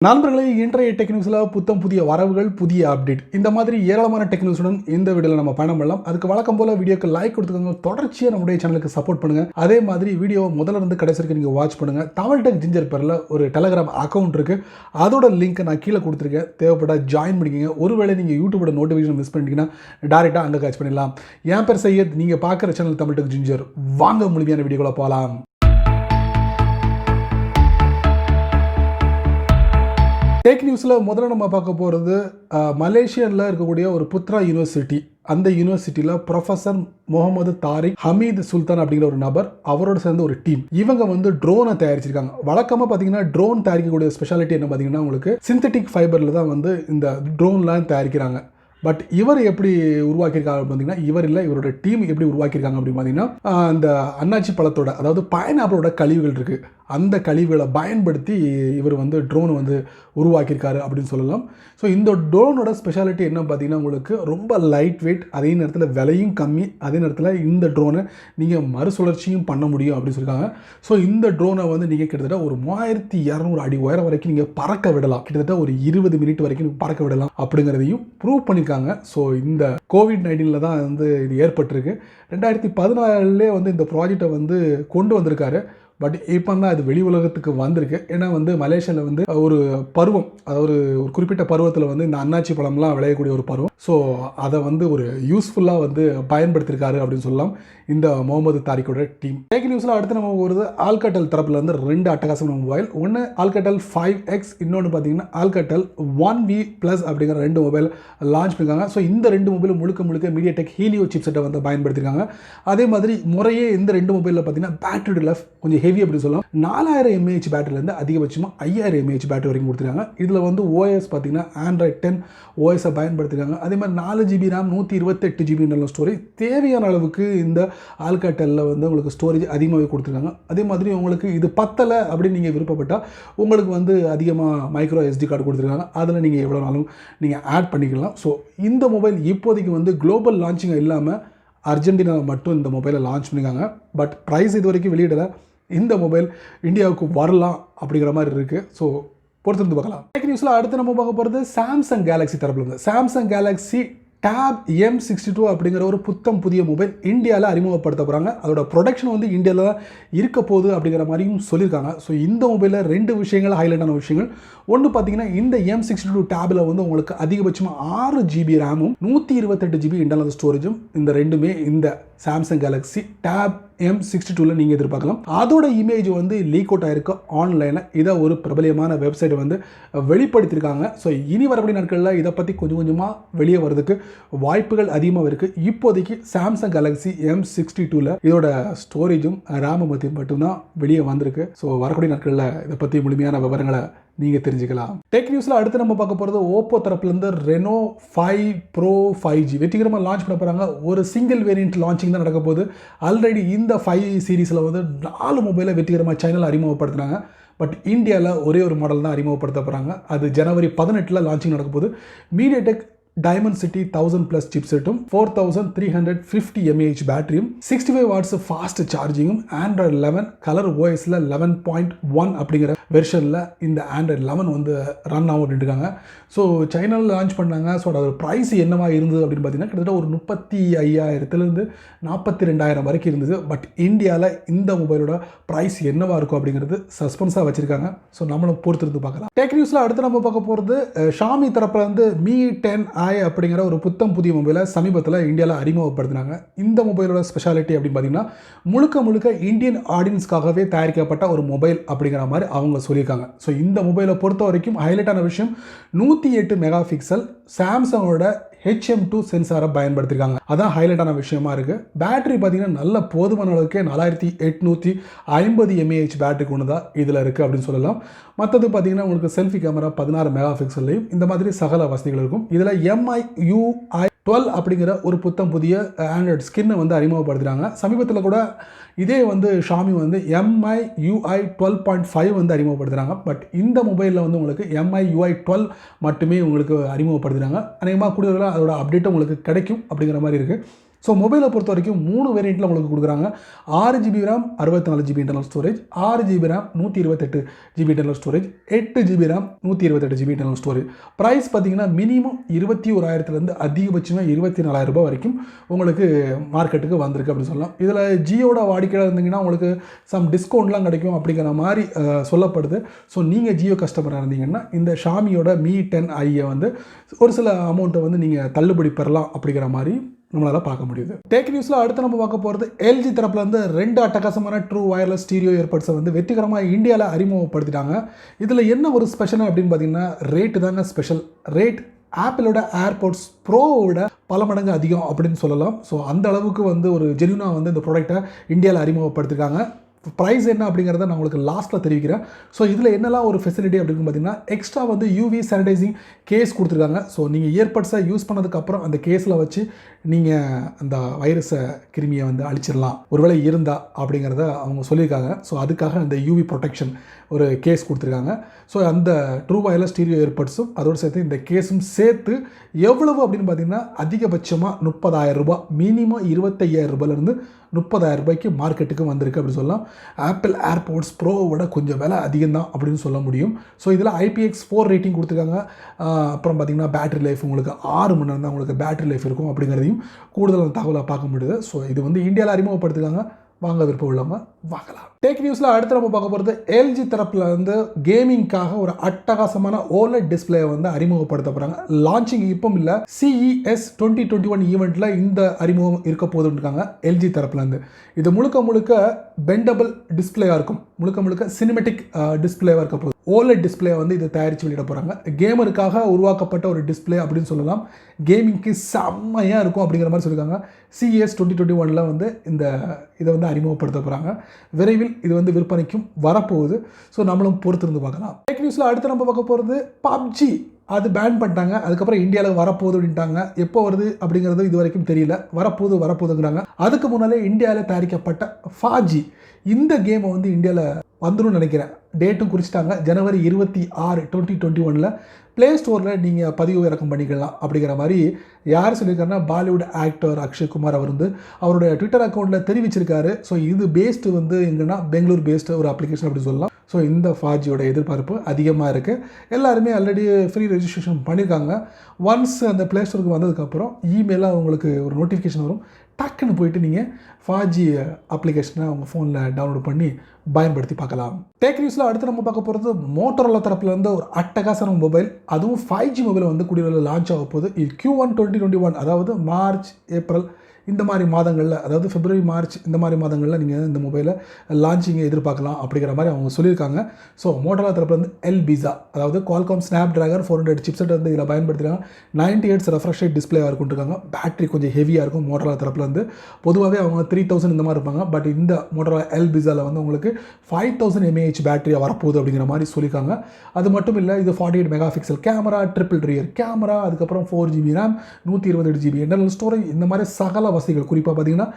நண்பர்களே, இன்றைய டெக் நியூஸில் புத்தம் புதிய வரவுகள், புதிய அப்டேட், இந்த மாதிரி ஏராளமான டெக் நியூஸுடன் இந்த வீடியோவில் நம்ம பயணம் பண்ணலாம். அதுக்கு வழக்கம் போல வீடியோக்கு லைக் கொடுத்துக்கோங்க, தொடர்ச்சியாக நம்முடைய சேனலுக்கு சப்போர்ட் பண்ணுங்கள். அதே மாதிரி வீடியோவை முதல்ல இருந்து கடைசி வரைக்கும் நீங்கள் வாட்ச் பண்ணுங்கள். தமிழ் டெக் ஜிஞ்சர் பேரில் ஒரு டெலகிராம் அக்கௌண்ட் இருக்குது, அதோட லிங்க் நான் கீழே கொடுத்துருக்கேன். தேவைப்பட்டால் ஜாயின் பண்ணிக்கோங்க. ஒருவேளை நீங்கள் யூடியூபோட நோட்டிஃபிகேஷன் மிஸ் பண்ணிட்டீங்கன்னா டேரெக்டாக அங்கே கேட்ச் பண்ணிடலாம். என் பேர் சையத், நீங்கள் பார்க்குற சேனல் தமிழ் டெக் ஜிஞ்சர். வாங்க முழுமையான வீடியோக்குள்ள போகலாம். டெக் நியூஸில் முதல்ல நம்ம பார்க்க போகிறது மலேசியாவில் இருக்கக்கூடிய ஒரு புத்ரா யூனிவர்சிட்டி. அந்த யூனிவர்சிட்டியில் ப்ரொஃபஸர் முகமது தாரிக் ஹமீத் சுல்தான் அப்படிங்கிற ஒரு நபர், அவரோட சேர்ந்து ஒரு டீம், இவங்க வந்து ட்ரோனை தயாரிச்சிருக்காங்க. வழக்கமாக பார்த்தீங்கன்னா ட்ரோன் தயாரிக்கக்கூடிய ஸ்பெஷாலிட்டி என்ன பார்த்தீங்கன்னா, உங்களுக்கு சிந்தட்டிக் ஃபைபரில் தான் வந்து இந்த ட்ரோன்லாம் தயாரிக்கிறாங்க. பட் இவர் எப்படி உருவாக்கியிருக்காங்க பார்த்தீங்கன்னா, இவர் இல்லை, இவரோட டீம் எப்படி உருவாக்கியிருக்காங்க அப்படின்னு பார்த்தீங்கன்னா, அந்த அன்னாச்சி பழத்தோட, அதாவது பைனாப்பிளோட கழிவுகள் இருக்குது, அந்த கழிவுகளை பயன்படுத்தி இவர் வந்து ட்ரோன் வந்து உருவாக்கியிருக்காரு அப்படின்னு சொல்லலாம். ஸோ இந்த ட்ரோனோட ஸ்பெஷாலிட்டி என்ன பார்த்தீங்கன்னா, உங்களுக்கு ரொம்ப லைட் வெயிட், அதே நேரத்தில் விலையும் கம்மி, அதே நேரத்தில் இந்த ட்ரோனை நீங்கள் மறுசுழற்சியும் பண்ண முடியும் அப்படின்னு சொல்லியிருக்காங்க. ஸோ இந்த ட்ரோனை வந்து நீங்கள் கிட்டத்தட்ட ஒரு 3200 அடி உயரம் வரைக்கும் நீங்கள் பறக்க விடலாம், கிட்டத்தட்ட ஒரு 20 மினிட் வரைக்கும் பறக்க விடலாம் அப்படிங்கிறதையும் ப்ரூவ் பண்ணியிருக்காங்க. ஸோ இந்த கோவிட்-19 தான் வந்து இது ஏற்பட்டிருக்கு. 2014 வந்து இந்த ப்ராஜெக்டை வந்து கொண்டு வந்திருக்காரு. பட் இப்போ தான் அது வெளி உலகத்துக்கு வந்திருக்கு. ஏன்னா வந்து மலேசியாவில் வந்து ஒரு பருவம், அதாவது ஒரு குறிப்பிட்ட பருவத்தில் வந்து இந்த அன்னாச்சி பழம்லாம் விளையக்கூடிய ஒரு பருவம். ஸோ அதை வந்து ஒரு யூஸ்ஃபுல்லாக வந்து பயன்படுத்தியிருக்காரு அப்படின்னு சொல்லலாம் இந்த முகமது தாரிக்கோட டீம். டெக் நியூஸில் அடுத்து நம்ம வருது ஆல்கட்டல் தரப்பில் வந்து 2 அட்டகாசமான மொபைல். ஒன்று ஆல்கட்டல் 5X, இன்னொன்று பார்த்தீங்கன்னா ஆல்கட்டல் 1V+ அப்படிங்கிற 2 மொபைல் லான்ச் பண்ணியிருக்காங்க. ஸோ இந்த 2 மொபைலும் முழுக்க மீடியாடெக் ஹீலியோ சிப்செட்டை வந்து பயன்படுத்தியிருக்காங்க. அதே மாதிரி முறையே இந்த 2 மொபைலில் பார்த்தீங்கன்னா பேட்டரி லைஃப் கொஞ்சம் ஹெவி அப்படி சொல்லலாம். 4000 mAh பேட்டரியிலேருந்து அதிகபட்சமாக 5000 mAh பேட்டரி வரைக்கும் கொடுத்துருக்காங்க. இதில் வந்து ஓஎஸ் பார்த்தீங்கன்னா ஆண்ட்ராய்ட் 10 ஓஎஸை பயன்படுத்திருக்காங்க. அதே மாதிரி 4GB RAM, 128GB internal storage, தேவையான அளவுக்கு இந்த ஆல்காட்டெல்லில் வந்து உங்களுக்கு ஸ்டோரேஜ் அதிகமாகவே கொடுத்துருக்காங்க. அதே மாதிரி உங்களுக்கு இது பத்தலை அப்படின்னு நீங்கள் விருப்பப்பட்டால் உங்களுக்கு வந்து அதிகமாக மைக்ரோ SD கார்டு கொடுத்துருக்காங்க. அதில் நீங்கள் எவ்வளோ நாளும் நீங்கள் ஆட் பண்ணிக்கலாம். ஸோ இந்த மொபைல் இப்போதைக்கு வந்து குளோபல் லான்ச்சிங் இல்லாமல் அர்ஜென்டினாவில் மட்டும் இந்த மொபைலை லான்ச் பண்ணியிருக்காங்க. பட் ப்ரைஸ் இது வரைக்கும் வெளியிடலை. இந்த மொபைல் இந்தியாவுக்கு வரலாம் அப்படிங்கிற மாதிரி இருக்குது. ஸோ பொறுத்திருந்து பார்க்கலாம். டெக் நியூஸில் அடுத்து நம்ம பார்க்க போகிறது சாம்சங் கேலக்ஸி தரப்பில் இருந்து சாம்சங் கேலக்ஸி டேப் M62 அப்படிங்கிற ஒரு புத்தம் புதிய மொபைல் இந்தியாவில் அறிமுகப்படுத்த போகிறாங்க. அதோட ப்ரொடக்ஷன் வந்து இந்தியாவில் தான் இருக்க போகுது அப்படிங்கிற மாதிரியும் சொல்லியிருக்காங்க. ஸோ இந்த மொபைலில் 2 விஷயங்கள் ஹைலைட்டான விஷயங்கள். ஒன்று பார்த்தீங்கன்னா, இந்த M62 டேபில் வந்து உங்களுக்கு அதிகபட்சமாக 6GB ரேமும் 128GB இன்டர்னல் ஸ்டோரேஜும், இந்த ரெண்டுமே இந்த சாம்சங் கேலக்ஸி டேப் M62 நீங்கள் எதிர்பார்க்கலாம். அதோட இமேஜ் வந்து லீக் அவுட் ஆகிருக்கு ஆன்லைனில். இதை ஒரு பிரபலியமான வெப்சைட்டை வந்து வெளிப்படுத்தியிருக்காங்க. ஸோ இனி வரக்கூடிய நாட்களில் இதை பற்றி கொஞ்சம் கொஞ்சமாக வெளியே வரதுக்கு வாய்ப்புகள் அதிகமாக இருக்குது. இப்போதைக்கு சாம்சங் கேலக்ஸி M62 இதோட ஸ்டோரேஜும் ரேமும் பற்றி மட்டும்தான் வெளியே வந்திருக்கு. ஸோ வரக்கூடிய நாட்களில் இதை பற்றி முழுமையான விவரங்களை நீங்கள் தெரிஞ்சுக்கலாம். டெக் நியூஸில் அடுத்து நம்ம பார்க்க போகிறது ஓப்போ தரப்புலேருந்து ரெனோ 5 Pro 5G வெற்றிகரமாக லான்ச் பண்ண போகிறாங்க. ஒரு சிங்கிள் வேரியன்ட் லான்ச்சிங் தான் நடக்க போகுது. ஆல்ரெடி இந்த 5 சீரீஸில் வந்து 4 மொபைலை வெற்றிகரமாக சைனாவில் அறிமுகப்படுத்துனாங்க. பட் இந்தியாவில் ஒரே ஒரு மாடல் தான் அறிமுகப்படுத்த போகிறாங்க. அது ஜனவரி 18 லான்ச்சிங் நடக்க போகுது. மீடியாடெக் டைமென்சிட்டி 1000+ சிப்செட்டும் 4350 mAh பேட்டரியும் 65 வாட்ஸ் ஃபாஸ்ட் சார்ஜிங்கும் ஆண்ட்ராய்டு 11 கலர் ஓஎஸில் 11.1 அப்படிங்கிற வெர்ஷனில் இந்த ஆண்ட்ராய்டு 11 வந்து ரன் ஆகும் அப்படின்ட்டுருக்காங்க. ஸோ சைனாவில் லான்ச் பண்ணாங்க. ஸோ அதோட ப்ரைஸ் என்னவா இருந்தது அப்படின்னு பார்த்தீங்கன்னா, கிட்டத்தட்ட ஒரு 35,000 42,000 வரைக்கும் இருந்தது. பட் இந்தியாவில் இந்த மொபைலோட ப்ரைஸ் என்னவா இருக்கும் அப்படிங்கிறது சஸ்பென்ஸாக வச்சுருக்காங்க. ஸோ நம்மளும் பொறுத்திருந்து பார்க்கலாம். டெக் நியூஸில் அடுத்து நம்ம பார்க்க போகிறது ஷாமி தரப்பில் வந்து Mi 10i அப்படிங்கிற ஒரு புத்தம் புதிய மொபைலை சமீபத்தில் இந்தியாவில் அறிமுகப்படுத்தினாங்க. இந்த மொபைலோட ஸ்பெஷாலிட்டி அப்படின்னு பார்த்தீங்கன்னா, முழுக்க இந்தியன் ஆடியன்ஸ்க்காகவே தயாரிக்கப்பட்ட ஒரு மொபைல் அப்படிங்கிற மாதிரி அவங்க சொல்லியிருக்காங்க. ஸோ இந்த மொபைலை பொறுத்த வரைக்கும் ஹைலைட்டான விஷயம் 108 மெகா பிக்சல் சாம்சங்கோட HM2 சென்சாரை பயன்படுத்தியிருக்காங்க. அதான் ஹைலைட்டான விஷயமா இருக்குது. பேட்டரி பார்த்தீங்கன்னா நல்ல போதுமான அளவுக்கு 4850 mAh பேட்டரி கொண்டு தான் இதில் இருக்குது அப்படின்னு சொல்லலாம். மற்றது பார்த்தீங்கன்னா, உங்களுக்கு செல்ஃபி கேமரா 16 மெகா பிக்சல்லையும் இந்த மாதிரி சகல வசதிகள் இருக்கும். இதில் MIUI 12 அப்படிங்கிற ஒரு புத்தம் புதிய ஆண்ட்ராய்டு ஸ்கின்னை வந்து அறிமுகப்படுத்துகிறாங்க. சமீபத்தில் கூட இதே வந்து ஷாமி வந்து MIUI 12.5 வந்து அறிமுகப்படுத்துகிறாங்க. பட் இந்த மொபைலில் வந்து உங்களுக்கு MIUI 12 மட்டுமே உங்களுக்கு அறிமுகப்படுத்துகிறாங்க. அநேகமாக கூடியவர்களாக அதோட அப்டேட்டும் உங்களுக்கு கிடைக்கும் அப்படிங்கிற மாதிரி இருக்குது. ஸோ மொபைலை பொறுத்த வரைக்கும் 3 வேரியண்ட்டில் உங்களுக்கு கொடுக்குறாங்க. 6GB RAM 64GB internal storage, 6GB RAM 128GB internal storage, 8GB RAM 128GB internal storage. Price பார்த்தீங்கன்னா மினிமம் 21,000லேருந்து அதிகபட்சமாக 24,000 ரூபாய் வரைக்கும் உங்களுக்கு மார்க்கெட்டுக்கு வந்திருக்கு அப்படின்னு சொல்லலாம். இதில் ஜியோட வாடிக்கையாளர் இருந்தீங்கன்னா உங்களுக்கு சம் டிஸ்கவுண்ட்லாம் கிடைக்கும் அப்படிங்கிற மாதிரி சொல்லப்படுது. ஸோ நீங்கள் ஜியோ கஸ்டமராக இருந்தீங்கன்னா இந்த ஷாமியோட Mi 10i வந்து ஒரு சில அமௌண்ட்டை வந்து நீங்கள் தள்ளுபடி பெறலாம் அப்படிங்கிற மாதிரி நம்மளால் பார்க்க முடியுது. டெக் நியூஸில் அடுத்து நம்ம பார்க்க போகிறது எல்ஜி தரப்புலேருந்து 2 அட்டகாசமான ட்ரூ வயர்லெஸ் ஸ்டீரியோ ஏர்பட்ஸை வந்து வெற்றிகரமாக இந்தியாவில் அறிமுகப்படுத்திட்டாங்க. இதில் என்ன ஒரு ஸ்பெஷல் அப்படின்னு பார்த்தீங்கன்னா ரேட்டு தாங்க ஸ்பெஷல். ரேட் ஆப்பிளோட ஏர்போர்ட்ஸ் ப்ரோவோட பல மடங்கு அதிகம் அப்படின்னு சொல்லலாம். ஸோ அந்த அளவுக்கு வந்து ஒரு ஜென்யூனாக வந்து இந்த ப்ராடக்ட்டை இந்தியாவில் அறிமுகப்படுத்திருக்காங்க. ப்ரைஸ் என்ன அப்படிங்கிறத நான் உங்களுக்கு லாஸ்ட்டில் தெரிவிக்கிறேன். ஸோ இதில் என்னெல்லாம் ஒரு ஃபெசிலிட்டி அப்படின்னு பார்த்தீங்கன்னா எக்ஸ்ட்ரா வந்து யூவி சானிடைசிங் கேஸ் கொடுத்துருக்காங்க. ஸோ நீங்கள் இயர்பட்ஸை யூஸ் பண்ணதுக்கப்புறம் அந்த கேஸில் வச்சு நீங்கள் அந்த வைரஸை கிருமியை வந்து அழிச்சிடலாம் ஒருவேளை இருந்தால் அப்படிங்கிறத அவங்க சொல்லியிருக்காங்க. ஸோ அதுக்காக அந்த யூவி ப்ரொடெக்ஷன் ஒரு கேஸ் கொடுத்துருக்காங்க. ஸோ அந்த ட்ரூ வயர்லெஸ் ஸ்டீரியோ ஏர்பட்ஸும் அதோடு சேர்த்து இந்த கேஸும் சேர்த்து எவ்வளவு அப்படின்னு பார்த்தீங்கன்னா அதிகபட்சமாக 30,000 ரூபாய், மினிமம் 25,000 ரூபாயிலேருந்து 30,000 ரூபாய்க்கு மார்க்கெட்டுக்கு வந்திருக்கு அப்படின்னு சொல்லலாம். ஆப்பிள் ஏர்போர்ட்ஸ் ப்ரோவோட கொஞ்சம் விலை அதிகம்தான் அப்படின்னு சொல்ல முடியும். ஸோ இதில் IPX4 ரேட்டிங் கொடுத்துருக்காங்க. அப்புறம் பார்த்திங்கன்னா பேட்டரி லைஃப் உங்களுக்கு 6 மணி நேரம் தான் உங்களுக்கு பேட்டரி லைஃப் இருக்கும் அப்படிங்கிறதையும் கூடுதலான தகவலாக பார்க்க முடியுது. ஸோ இது வந்து இந்தியாவில் அறிமுகப்படுத்திருக்காங்க. வாங்க விருப்பம் உள்ளவங்க வாங்கலாம். டெக் நியூஸில் அடுத்து நம்ம பார்க்க போகிறது எல்ஜி தரப்பில் வந்து கேமிங்காக ஒரு அட்டகாசமான OLED டிஸ்பிளே வந்து அறிமுகப்படுத்த போகிறாங்க. லான்ச்சிங் இப்போ இல்லை, CES 2021 ஈவெண்ட்டில் இந்த அறிமுகம் இருக்க போதுன்னுருக்காங்க எல்ஜி தரப்புலேருந்து. இது முழுக்க முழுக்க பெண்டபிள் டிஸ்பிளேயாக இருக்கும், முழுக்க முழுக்க சினிமெட்டிக் டிஸ்பிளேவாக இருக்க போகுது. OLED டிஸ்பிளே வந்து இதை தயாரித்து வெளியிட போகிறாங்க. கேமருக்காக உருவாக்கப்பட்ட ஒரு டிஸ்பிளே அப்படின்னு சொல்லலாம். கேமிங்க்கு செம்மையாக இருக்கும் அப்படிங்கிற மாதிரி சொல்லியிருக்காங்க. CES 2021 வந்து இதை வந்து அறிமுகப்படுத்த போகிறாங்க. விரைவில் இது வந்து விற்பனைக்கும் வரப்போகுது. ஸோ நம்மளும் பொறுத்திருந்து பார்க்கலாம். டெக் நியூஸில் அடுத்து நம்ம பார்க்க போகிறது PUBG. அது பேன் பண்ணிட்டாங்க. அதுக்கப்புறம் இந்தியாவில் வரப்போகுது அப்படின்ட்டாங்க. எப்போ வருது அப்படிங்கிறது இது வரைக்கும் தெரியல. வரப்போகுதுங்கிறாங்க. அதுக்கு முன்னாலே இந்தியாவில் தயாரிக்கப்பட்ட FAU-G இந்த கேமை வந்து இந்தியாவில் வந்துடும் நினைக்கிறேன். டேட்டும் குறிச்சிட்டாங்க. ஜனவரி 26, 2021 ப்ளே ஸ்டோரில் நீங்கள் பதிவு இறக்கம் பண்ணிக்கலாம் அப்படிங்கிற மாதிரி யார் சொல்லியிருக்காருன்னா பாலிவுட் ஆக்டர் அக்ஷய் குமார் அவர் வந்து அவருடைய ட்விட்டர் அக்கௌண்ட்டில் தெரிவிச்சிருக்காரு. ஸோ இது பேஸ்டு வந்து எங்கன்னா பெங்களூர் பேஸ்டு ஒரு அப்ளிகேஷன் அப்படின்னு சொல்லலாம். ஸோ இந்த FAU-G எதிர்பார்ப்பு அதிகமாக இருக்குது. எல்லாருமே ஆல்ரெடி ஃப்ரீ ரெஜிஸ்ட்ரேஷன் பண்ணியிருக்காங்க. ஒன்ஸ் அந்த ப்ளே ஸ்டோருக்கு வந்ததுக்கப்புறம் இமெயிலாக உங்களுக்கு ஒரு நோட்டிஃபிகேஷன் வரும். டக்குன்னு போயிட்டு நீங்கள் FAU-G அப்ளிகேஷனை உங்கள் ஃபோனில் டவுன்லோட் பண்ணி பயன்படுத்தி பார்க்கலாம். டெக் நியூஸில் அடுத்து நம்ம பார்க்க போகிறது Motorola தரப்புலேருந்து ஒரு அட்டகாசன மொபைல், அதுவும் 5G மொபைல் வந்து கூடிய லான்ச் ஆக போகுது. இது Q1 2021 அதாவது மார்ச், ஏப்ரல் இந்த மாதிரி மாதங்களில், அதாவது பிப்ரவரி, மார்ச் இந்த மாதிரி மாதங்களில் நீங்கள் இந்த மொபைலை லான்ச்சிங்கை எதிர்பார்க்கலாம் அப்படிங்கிற மாதிரி அவங்க சொல்லியிருக்காங்க. ஸோ Motorola தரப்புலேருந்து lbiza அதாவது Qualcomm Snapdragon 400 சிப்செட் வந்து இதில் பயன்படுத்துகிறாங்க. 90 Hz ரெஃப்ரெஷ் ரேட் டிஸ்பிளேவாக இருக்குன்றாங்க. பேட்டரி கொஞ்சம் ஹெவியாக இருக்கும் Motorola தரப்புலேருந்து. பொதுவாகவே அவங்க 3000 இந்த மாதிரி இருப்பாங்க. பட் இந்த Motorola lbizaவில் வந்து உங்களுக்கு 5000 mAh பேட்டரியாக வரப்போகுது அப்படிங்கிற மாதிரி சொல்லியிருக்காங்க. அது மட்டும் இல்லை, இது 48 mega pixel camera, triple rear camera, அதுக்கப்புறம் 4GB RAM, 128GB internal storage, இந்த மாதிரி சகல வசதிகள். குறிப்பாக பார்த்தீங்கன்னா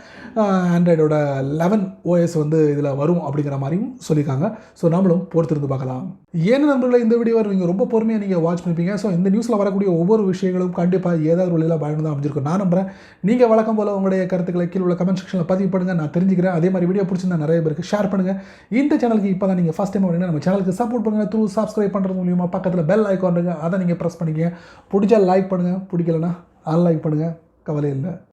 ஆண்ட்ராய்டோட 11 OS வந்து இதில் வரும் அப்படிங்கிற மாதிரியும் சொல்லியிருக்காங்க. ஸோ நம்மளும் பொறுத்திருந்து பார்க்கலாம். ஏன்னு நண்பர்களே, இந்த வீடியோ நீங்கள் ரொம்ப பொறுமையாக நீங்கள் வாட்ச் பண்ணிப்பீங்க. ஸோ இந்த நியூஸில் வரக்கூடிய ஒவ்வொரு விஷயங்களும் கண்டிப்பாக ஏதாவது ஒரு வழியில் பயனுள்ளதாக அமைஞ்சிருக்கும் நான் நம்புகிறேன். நீங்கள் வழக்கம் போல் உங்களுடைய கருத்துக்களை கீழே உள்ள கமெண்ட் செக்ஷனில் பதிவு பண்ணுங்கள், நான் தெரிஞ்சுக்கிறேன். அதே மாதிரி வீடியோ பிடிச்சிருந்தா நிறைய பேருக்கு ஷேர் பண்ணுங்கள். இந்த சேனலுக்கு இப்போ தான் நீங்கள் ஃபஸ்ட் டைம் வரீங்கன்னா நம்ம சேனலுக்கு சப்போர்ட் பண்ணுங்கள். த்ரூ சப்ஸ்கிரைப் பண்ணுறது மூலியமாக பக்கத்தில் பெல் ஐக்கான் இருக்குது, அதை நீங்கள் ப்ரெஸ் பண்ணிக்கங்க. பிடிச்சா லைக் பண்ணுங்கள், பிடிக்கலன்னா அன்லைக் பண்ணுங்கள், கவலை இல்லை.